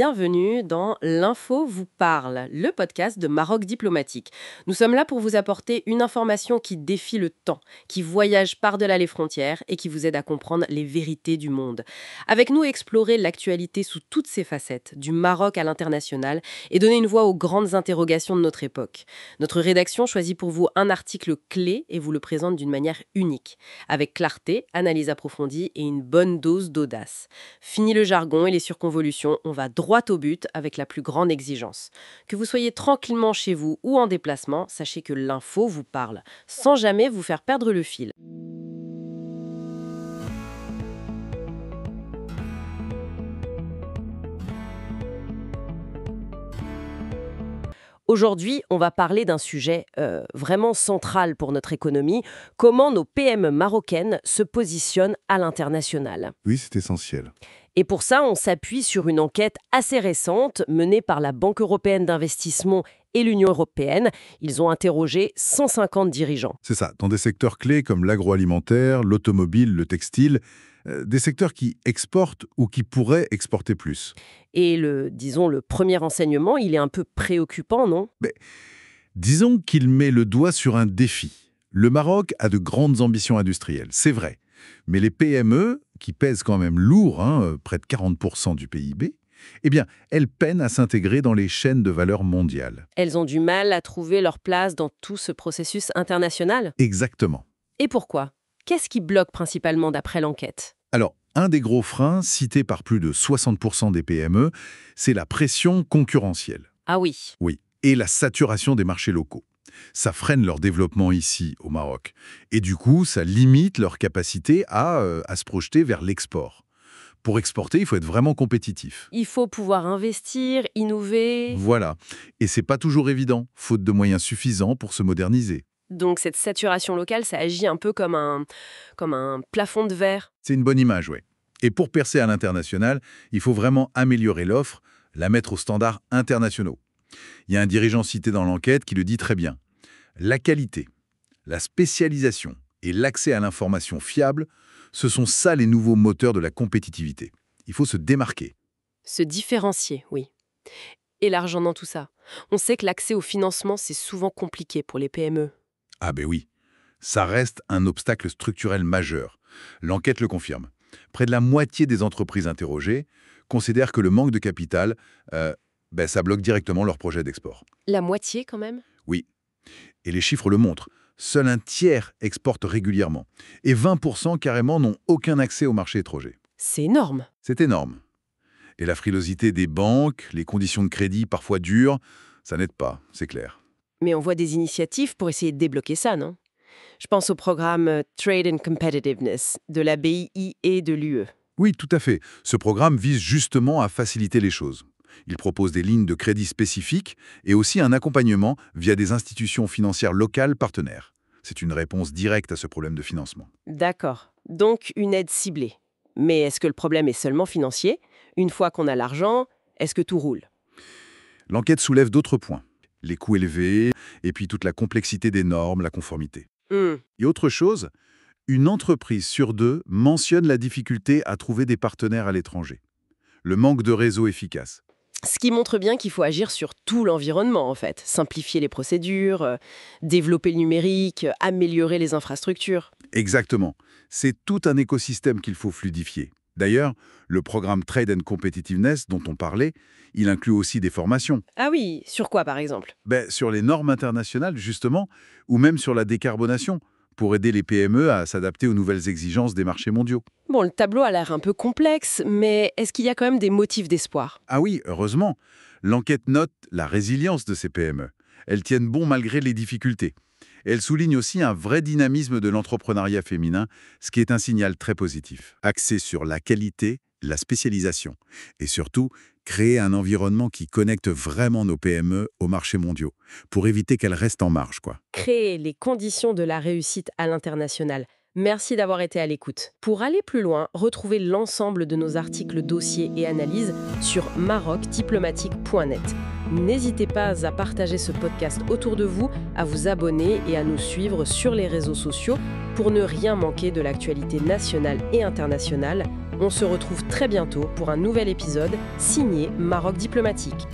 bienvenue dans L'Info vous parle, le podcast de Maroc Diplomatique. Nous sommes là pour vous apporter une information qui défie le temps, qui voyage par-delà les frontières et qui vous aide à comprendre les vérités du monde. Avec nous, explorer l'actualité sous toutes ses facettes, du Maroc à l'international, et donner une voix aux grandes interrogations de notre époque. Notre rédaction choisit pour vous un article clé et vous le présente d'une manière unique, avec clarté, analyse approfondie et une bonne dose d'audace. Fini le jargon et les circonvolutions, on va droit au but avec la plus grande exigence. Que vous soyez tranquillement chez vous ou en déplacement, sachez que l'info vous parle, sans jamais vous faire perdre le fil. Aujourd'hui, on va parler d'un sujet vraiment central pour notre économie, comment nos PME marocaines se positionnent à l'international. Oui, c'est essentiel. Et pour ça, on s'appuie sur une enquête assez récente menée par la Banque européenne d'investissement et l'Union européenne. Ils ont interrogé 150 dirigeants. C'est ça, dans des secteurs clés comme l'agroalimentaire, l'automobile, le textile, des secteurs qui exportent ou qui pourraient exporter plus. Et le premier enseignement, il est un peu préoccupant, non ? Disons qu'il met le doigt sur un défi. Le Maroc a de grandes ambitions industrielles, c'est vrai. Mais les PME, qui pèsent quand même lourd, près de 40% du PIB, eh bien, elles peinent à s'intégrer dans les chaînes de valeur mondiales. Elles ont du mal à trouver leur place dans tout ce processus international ? Exactement. Et pourquoi ? Qu'est-ce qui bloque principalement d'après l'enquête ? Alors, un des gros freins, cité par plus de 60% des PME, c'est la pression concurrentielle. Ah oui. Oui, et la saturation des marchés locaux. Ça freine leur développement ici, au Maroc. Et du coup, ça limite leur capacité à se projeter vers l'export. Pour exporter, il faut être vraiment compétitif. Il faut pouvoir investir, innover. Voilà. Et c'est pas toujours évident, faute de moyens suffisants pour se moderniser. Donc cette saturation locale, ça agit un peu comme un plafond de verre. C'est une bonne image, oui. Et pour percer à l'international, il faut vraiment améliorer l'offre, la mettre aux standards internationaux. Il y a un dirigeant cité dans l'enquête qui le dit très bien. La qualité, la spécialisation et l'accès à l'information fiable, ce sont ça les nouveaux moteurs de la compétitivité. Il faut se démarquer. Se différencier, oui. Et l'argent dans tout ça. On sait que l'accès au financement, c'est souvent compliqué pour les PME. Ah ben oui, ça reste un obstacle structurel majeur. L'enquête le confirme. Près de la moitié des entreprises interrogées considèrent que le manque de capital, ça bloque directement leur projet d'export. La moitié quand même ? Oui. Et les chiffres le montrent. Seul un tiers exporte régulièrement. Et 20% carrément n'ont aucun accès au marché étranger. C'est énorme. C'est énorme. Et la frilosité des banques, les conditions de crédit parfois dures, ça n'aide pas, c'est clair. Mais on voit des initiatives pour essayer de débloquer ça, non ? Je pense au programme Trade and Competitiveness de la BII et de l'UE. Oui, tout à fait. Ce programme vise justement à faciliter les choses. Il propose des lignes de crédit spécifiques et aussi un accompagnement via des institutions financières locales partenaires. C'est une réponse directe à ce problème de financement. D'accord. Donc une aide ciblée. Mais est-ce que le problème est seulement financier ? Une fois qu'on a l'argent, est-ce que tout roule ? L'enquête soulève d'autres points. Les coûts élevés et puis toute la complexité des normes, la conformité. Et autre chose, une entreprise sur deux mentionne la difficulté à trouver des partenaires à l'étranger. Le manque de réseau efficace. Ce qui montre bien qu'il faut agir sur tout l'environnement, en fait. Simplifier les procédures, développer le numérique, améliorer les infrastructures. Exactement. C'est tout un écosystème qu'il faut fluidifier. D'ailleurs, le programme Trade and Competitiveness dont on parlait, il inclut aussi des formations. Ah oui, sur quoi par exemple ? Sur les normes internationales, justement, ou même sur la décarbonation, pour aider les PME à s'adapter aux nouvelles exigences des marchés mondiaux. Bon, le tableau a l'air un peu complexe, mais est-ce qu'il y a quand même des motifs d'espoir ? Ah oui, heureusement. L'enquête note la résilience de ces PME. Elles tiennent bon malgré les difficultés. Et elle souligne aussi un vrai dynamisme de l'entrepreneuriat féminin, ce qui est un signal très positif. Axé sur la qualité, la spécialisation et surtout créer un environnement qui connecte vraiment nos PME aux marchés mondiaux pour éviter qu'elles restent en marge, quoi. Créer les conditions de la réussite à l'international. Merci d'avoir été à l'écoute. Pour aller plus loin, retrouvez l'ensemble de nos articles, dossiers et analyses sur marocdiplomatique.net. N'hésitez pas à partager ce podcast autour de vous, à vous abonner et à nous suivre sur les réseaux sociaux pour ne rien manquer de l'actualité nationale et internationale. On se retrouve très bientôt pour un nouvel épisode signé Maroc Diplomatique.